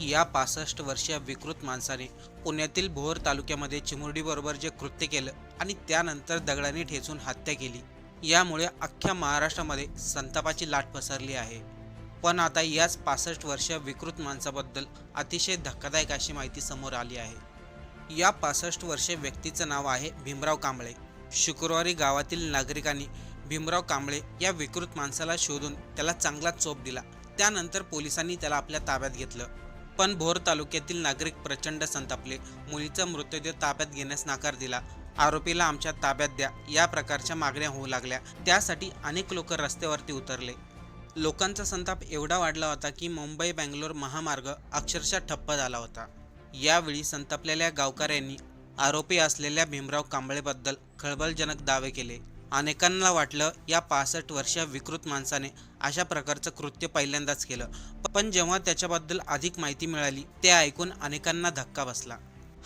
या 65 वर्षीय विकृत माणसाने पुण्यातील भोर तालुक्यामध्ये चिमुरडीबरोबर जे कृत्य केलं आणि त्यानंतर दगडाने ठेचून हत्या केली, यामुळे अख्ख्या महाराष्ट्रामध्ये संतापाची लाट पसरली आहे. पण आता याच 65 वर्षीय विकृत माणसाबद्दल अतिशय धक्कादायक अशी माहिती समोर आली आहे. या 65 वर्षीय व्यक्तीचं नाव आहे भीमराव कांबळे. शुक्रवारी गावातील नागरिकांनी भीमराव कांबळे या विकृत माणसाला शोधून त्याला चांगला चोप दिला. त्यानंतर पोलिसांनी त्याला आपल्या ताब्यात घेतलं. पण भोर तालुक्यातील नागरिक प्रचंड संतापले. मुलीचा मृतदेह ताब्यात घेण्यास नकार दिला. आरोपीला आमच्या ताब्यात द्या या प्रकारच्या मागण्या होऊ लागल्या. त्यासाठी अनेक लोक रस्त्यावरती उतरले. लोकांचा संताप एवढा वाढला होता की मुंबई बेंगलोर महामार्ग अक्षरशः ठप्प झाला होता. यावेळी संतापलेल्या गावकऱ्यांनी आरोपी असलेल्या भीमराव कांबळेबद्दल खळबळजनक दावे केले. अनेकांना वाटलं या 65 वर्षीय विकृत माणसाने अशा प्रकारचं कृत्य पहिल्यांदाच केलं. पण जेव्हा त्याच्याबद्दल अधिक माहिती मिळाली ते ऐकून अनेकांना धक्का बसला.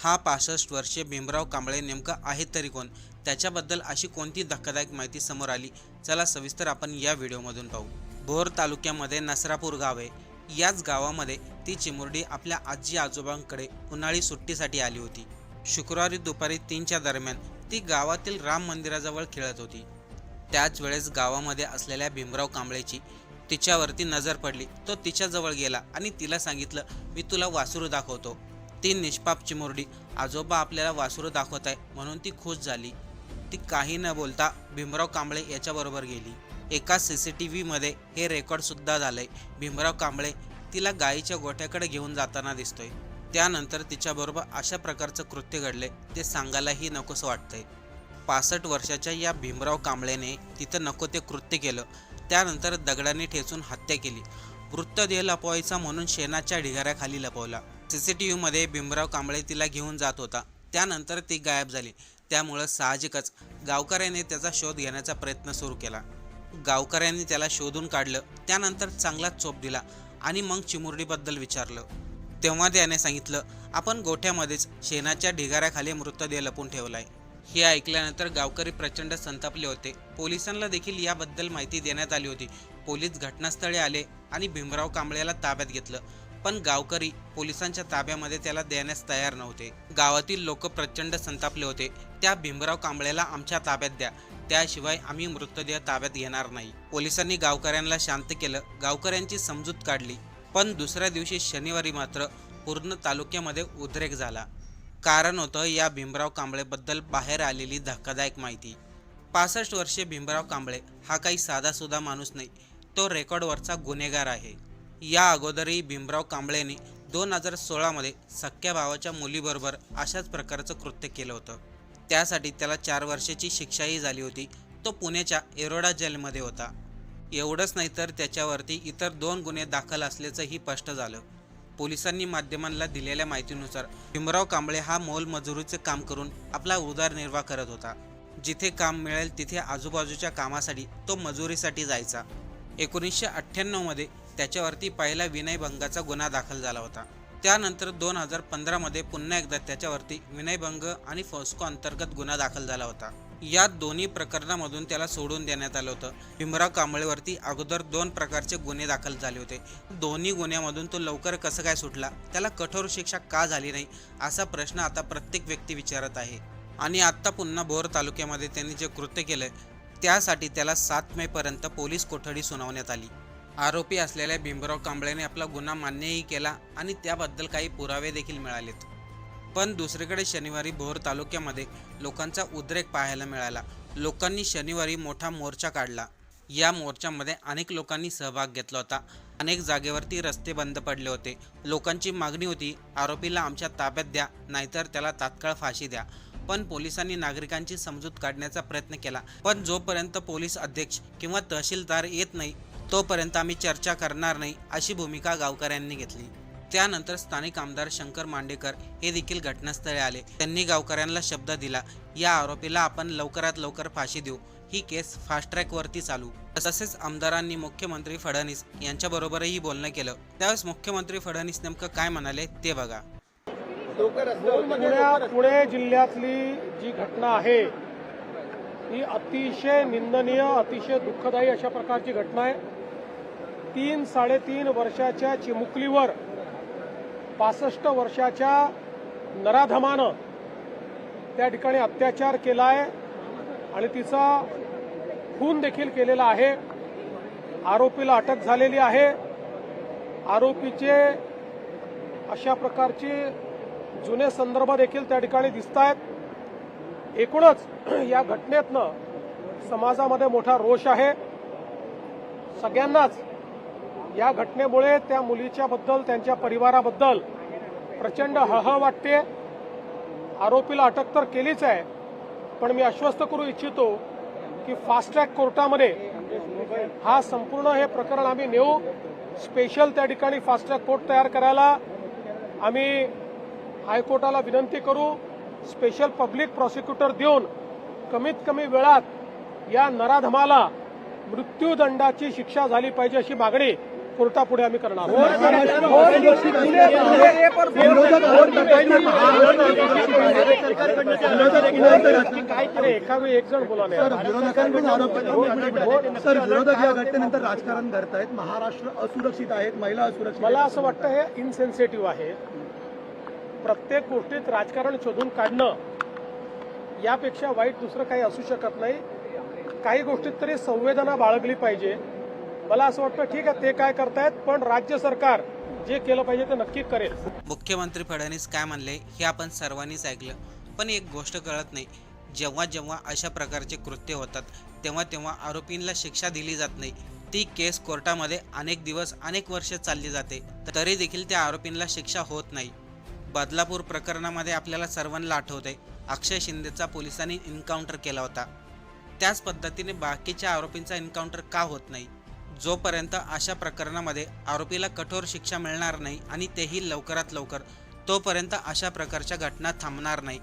हा 65 वर्षीय भीमराव कांबळे नेमका आहे तरी कोण? त्याच्याबद्दल अशी कोणती धक्कादायक माहिती समोर आली? चला सविस्तर आपण या व्हिडिओमधून पाहू. भोर तालुक्यामध्ये नसरापूर गाव आहे. याच गावामध्ये ती चिमुरडी आपल्या आजी आजोबांकडे उन्हाळी सुट्टीसाठी आली होती. शुक्रवारी दुपारी 3च्या दरम्यान ती गावातील राम मंदिराजवळ खेळत होती. त्याच वेळेस गावामध्ये असलेल्या भीमराव कांबळेची तिच्यावरती नजर पडली. तो तिच्याजवळ गेला आणि तिला सांगितलं, मी तुला वासरू दाखवतो. ती निष्पाप चिमुरडी आजोबा आपल्याला वासरू दाखवत आहे म्हणून ती खुश झाली. ती काही न बोलता भीमराव कांबळे याच्याबरोबर गेली. एका CCTV मध्ये हे रेकॉर्ड सुद्धा झालंय. भीमराव कांबळे तिला गायीच्या गोठ्याकडे घेऊन जाताना दिसतोय. त्यानंतर तिच्याबरोबर अशा प्रकारचं कृत्य घडले ते सांगायलाही नकोसं वाटतंय. 65 वर्षाच्या या भीमराव कांबळेने तिथं नको ते कृत्य केलं. त्यानंतर दगडाने ठेचून हत्या केली. मृतदेह लपवायचा म्हणून शेणाच्या ढिगाऱ्याखाली लपवला. CCTV मध्ये भीमराव कांबळे तिला घेऊन जात होता. त्यानंतर ती गायब झाली. त्यामुळं साहजिकच गावकऱ्यांनी त्याचा शोध घेण्याचा प्रयत्न सुरू केला. गावकऱ्यांनी त्याला शोधून काढलं. त्यानंतर चांगला चोप दिला आणि मग चिमुरडीबद्दल विचारलं. तेव्हा त्याने सांगितलं, आपण गोठ्यामध्येच शेणाच्या ढिगाऱ्याखाली मृतदेह लपून ठेवलाय. हे ऐकल्यानंतर गावकरी प्रचंड संतापले होते. पोलिसांना देखील याबद्दल माहिती देण्यात आली होती. पोलीस घटनास्थळी आले आणि भीमराव कांबळेला ताब्यात घेतलं. पण गावकरी पोलिसांच्या ताब्यामध्ये त्याला देण्यास तयार नव्हते. गावातील लोक प्रचंड संतापले होते. त्या भीमराव कांबळेला आमच्या ताब्यात द्या, त्याशिवाय आम्ही मृतदेह ताब्यात घेणार नाही. पोलिसांनी गावकऱ्यांना शांत केलं. गावकऱ्यांची समजूत काढली. पण दुसऱ्या दिवशी शनिवारी मात्र पूर्ण तालुक्यामध्ये उद्रेक झाला. कारण होतं या भीमराव कांबळेबद्दल बाहेर आलेली धक्कादायक माहिती. 65 वर्षीय भीमराव कांबळे हा काही साधासुद्धा माणूस नाही. तो रेकॉर्डवरचा गुन्हेगार आहे. या अगोदरही भीमराव कांबळेने 2016 मध्ये सख्ख्या भावाच्या मुलीबरोबर अशाच प्रकारचं कृत्य केलं होतं. त्यासाठी त्याला 4 वर्षाची शिक्षाही झाली होती. तो पुण्याच्या येरोडा जेलमध्ये होता. एवढंच नाही तर त्याच्यावरती इतर 2 गुन्हे दाखल असल्याचंही स्पष्ट झालं. पोलिसांनी माध्यमांना दिलेल्या माहितीनुसार भीमराव कांबळे हा मोलमजुरीचे काम करून आपला उदरनिर्वाह करत होता. जिथे काम मिळेल तिथे आजूबाजूच्या कामासाठी तो मजुरीसाठी जायचा. 1998 मध्ये त्याच्यावरती पहिला विनयभंगाचा गुन्हा दाखल झाला होता. त्यानंतर 2015 मध्ये पुन्हा एकदा त्याच्यावरती विनयभंग आणि फॉस्को अंतर्गत गुन्हा दाखल झाला होता. या दोन्ही प्रकरणामधून त्याला सोडून देण्यात आलं होतं. भीमराव कांबळेवरती अगोदर 2 प्रकारचे गुन्हे दाखल झाले होते. दोन्ही गुन्ह्यामधून तो लवकर कसं काय सुटला? त्याला कठोर शिक्षा का झाली नाही? असा प्रश्न आता प्रत्येक व्यक्ती विचारत आहे. आणि आत्ता पुन्हा भोर तालुक्यामध्ये त्यांनी जे कृत्य केलंय त्यासाठी त्याला 7 मे पर्यंत पोलीस कोठडी सुनावण्यात आली. आरोपी असलेल्या भीमराव कांबळेने आपला गुन्हा मान्यही केला आणि त्याबद्दल काही पुरावे देखील मिळालेत. पण दुसरीकडे शनिवारी भोर तालुक्यामध्ये लोकांचा उद्रेक पाहायला मिळाला. लोकांनी शनिवारी मोठा मोर्चा काढला. या मोर्चामध्ये अनेक लोकांनी सहभाग घेतला होता. अनेक जागेवरती रस्ते बंद पडले होते. लोकांची मागणी होती, आरोपीला आमच्या ताब्यात द्या, नाहीतर त्याला तात्काळ फाशी द्या. पण पोलिसांनी नागरिकांची समजूत काढण्याचा प्रयत्न केला. पण जोपर्यंत पोलीस अध्यक्ष किंवा तहसीलदार येत नाही तोपर्यंत आम्ही चर्चा करणार नाही अशी भूमिका गावकऱ्यांनी घेतली. त्यानंतर स्थानिक आमदार शंकर मांडेकर हे देखील घटनास्थळी आले. त्यांनी गावकऱ्यांना शब्द दिला, या आरोपीला आपण लवकरात लवकर फाशी देऊ. ही केस फास्ट ट्रॅकवरती चालू. तसेच आमदारांनी मुख्यमंत्री फडणवीस यांच्याबरोबरही बोलणं केलं. त्यावेळेस मुख्यमंत्री फडणवीस नेमकं काय म्हणाले ते बघा. पुणे जिल्ह्यातली जी घटना आहे ही अतिशय निंदनीय, अतिशय दुःखदायी अशा प्रकारची घटना आहे. 3-3.5 वर्षाच्या चिमुकलीवर 65 वर्षाच्या नराधमानं त्या ठिकाणी अत्याचार केला आहे आणि तिचा खून देखील केलेला आहे. आरोपीला अटक झालेली आहे. आरोपीचे अशा प्रकारचे जुने संदर्भ देखील त्या ठिकाणी दिसत आहेत. एकूणच या घटनेतनं समाजामध्ये मोठा रोष आहे. सगळ्यांनाच या घटनेमुळे त्या मुलीच्या बद्दल, त्यांच्या परिवाराबद्दल प्रचंड हळहळ वाटते. आरोपीला अटक तर केलीच आहे, पण मी आश्वस्त करू इच्छितो की फास्ट ट्रॅक कोर्टामध्ये हा संपूर्ण हे प्रकरण आम्ही नेऊ. स्पेशल त्या ठिकाणी फास्ट ट्रॅक कोर्ट तयार करायला आम्ही हायकोर्टाला विनंती करू. स्पेशल पब्लिक प्रॉसिक्युटर देऊन कमीत कमी वेळात या नराधमाला मृत्यूदंडाची शिक्षा झाली पाहिजे अशी मागणी कोर्टापुढे आम्ही करणार एका वेळी एक जण बोला नाही. सर, विरोधक या घटनेनंतर राजकारण करतायत. महाराष्ट्र असुरक्षित आहेत, महिला असुरक्षित. मला असं वाटतं हे इनसेन्सिटिव्ह आहे. प्रत्येक गोष्टीत राजकारण शोधून काढणं यापेक्षा वाईट दुसरं काही असू शकत नाही. काही गोष्टीत तरी संवेदना बाळगली पाहिजे. मला असं वाटतं ठीक आहे ते काय करतायत, पण राज्य सरकार जे केलं पाहिजे ते नक्की करेल. मुख्यमंत्री फडणवीस काय म्हणले हे आपण सर्वांनीच ऐकलं, पण एक गोष्ट कळत नाही. जेव्हा जेव्हा अशा प्रकारचे कृत्य होतात तेव्हा तेव्हा आरोपींना शिक्षा दिली जात नाही. ती केस कोर्टामध्ये अनेक दिवस, अनेक वर्ष चालली जाते, तरी देखील त्या आरोपींना शिक्षा होत नाही. बदलापूर प्रकरणामध्ये आपल्याला सर्वांना आठवते, अक्षय शिंदेचा पोलिसांनी एन्काउंटर केला होता. त्याच पद्धतीने बाकीच्या आरोपींचा एन्काउंटर का होत नाही? जोपर्यंत अशा प्रकरणामध्ये आरोपीला कठोर शिक्षा मिळणार नाही आणि तेही लवकरात लवकर, तोपर्यंत अशा प्रकारच्या घटना थांबणार नाही.